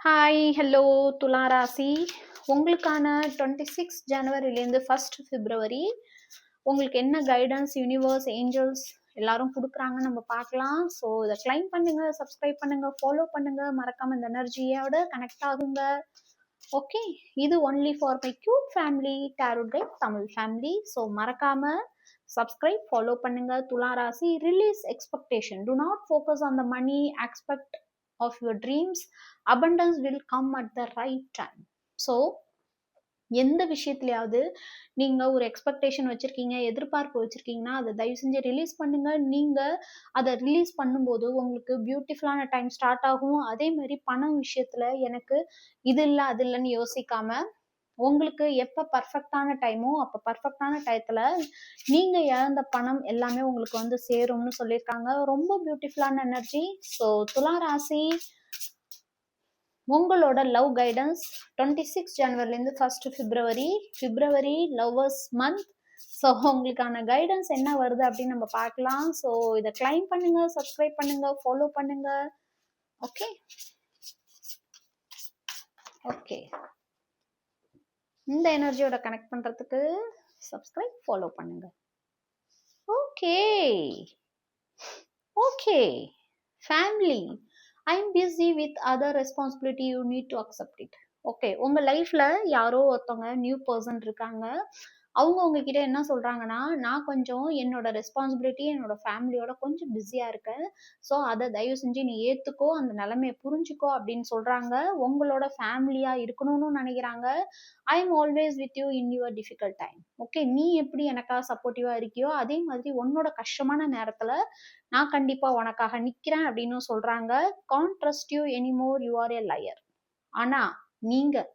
Hi hello துலா ராசி உங்களுக்கான 26 ஜனவரிலேருந்து 1 பிப்ரவரி உங்களுக்கு என்ன கைடன்ஸ் யூனிவர்ஸ் ஏஞ்சல்ஸ் எல்லாரும் கொடுக்குறாங்கன்னு நம்ம பார்க்கலாம். ஸோ இதை கிளைம் பண்ணுங்க, சப்ஸ்கிரைப் பண்ணுங்க, ஃபாலோ பண்ணுங்க, மறக்காம இந்த எனர்ஜியோட கனெக்ட் ஆகுங்க. ஓகே, இது only for my cute family tarot guide Tamil family. So மறக்காம சப்ஸ்கிரைப் ஃபாலோ பண்ணுங்க. துலா ராசி release expectation, do not focus on the money, expect of your dreams, abundance will come at the right time. So எந்த விஷயத்துலயாவது நீங்க ஒரு expectation வச்சிருக்கீங்க, எதிர்பார்ப்பு வச்சிருக்கீங்கன்னா அதை தயவு செஞ்சு ரிலீஸ் பண்ணுங்க. நீங்க அதை ரிலீஸ் பண்ணும்போது உங்களுக்கு பியூட்டிஃபுல்லான டைம் ஸ்டார்ட் ஆகும். அதே மாதிரி பணம் விஷயத்துல எனக்கு இது இல்லை அது இல்லைன்னு யோசிக்காம உங்களுக்கு எப்ப பர்ஃபெக்டான டைமோ அப்ப பர்ஃபெக்டான டயத்துல நீங்க இழந்த பணம் எல்லாமே உங்களுக்கு வந்து சேரும்னு சொல்லியிருக்காங்க. ரொம்ப பியூட்டிஃபுல்லான எனர்ஜி. ஸோ துலா ராசி உங்களோட லவ் கைடன்ஸ் 26 ஜனவரிலேருந்து 1 பிப்ரவரி, பிப்ரவரி லவ்வர்ஸ் மந்த். ஸோ உங்களுக்கான கைடன்ஸ் என்ன வருது அப்படின்னு நம்ம பார்க்கலாம். ஸோ இதை கிளைம் பண்ணுங்க, சப்ஸ்கிரைப் பண்ணுங்க, ஃபாலோ பண்ணுங்க. ஓகே ஓகே, இந்த எனர்ஜியோட கனெக்ட் பண்றதுக்கு சப்ஸ்கிரைப் ஃபாலோ பண்ணுங்க. Okay okay family, I'm busy with other responsibility, you need to accept it. Okay, உங்க லைஃப்ல யாரோ ஒருத்தவங்க நியூ பர்சன் இருக்காங்க. அவங்க உங்ககிட்ட என்ன சொல்றாங்கன்னா, நான் கொஞ்சம் என்னோட ரெஸ்பான்சிபிலிட்டி என்னோட ஃபேமிலியோட கொஞ்சம் பிஸியா இருக்கேன். ஸோ அதை தயவு செஞ்சு நீ ஏத்துக்கோ, அந்த நிலைமையை புரிஞ்சுக்கோ அப்படின்னு சொல்றாங்க. உங்களோட ஃபேமிலியா இருக்கணும்னு நினைக்கிறாங்க. I am always with you in your difficult time. Okay, நீ எப்படி எனக்காக சப்போர்ட்டிவா இருக்கியோ அதே மாதிரி உன்னோட கஷ்டமான நேரத்துல நான் கண்டிப்பா உனக்காக நிக்கிறேன் அப்படின்னு சொல்றாங்க. Can't trust you anymore, you are a layer. ஆனா நீங்க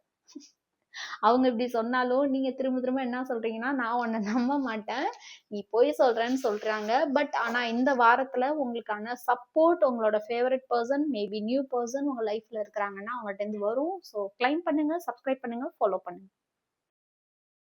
அவங்க இப்படி சொன்னாலும் நீங்க திரும்ப திரும்ப என்ன சொல்றீங்கன்னா, நான் உன்னை நம்ப மாட்டேன், நீ போய் சொல்றேன்னு சொல்றாங்க. பட் ஆனா இந்த வாரத்துல உங்களுக்கான சப்போர்ட் உங்களோட favourite person, maybe new person உங்க லைஃப்ல இருக்கிறாங்கன்னா அவங்கள்ட்ட இருந்து வரும். ஸோ கிளைம் பண்ணுங்க, சப்ஸ்கிரைப் பண்ணுங்க, ஃபாலோ பண்ணுங்க.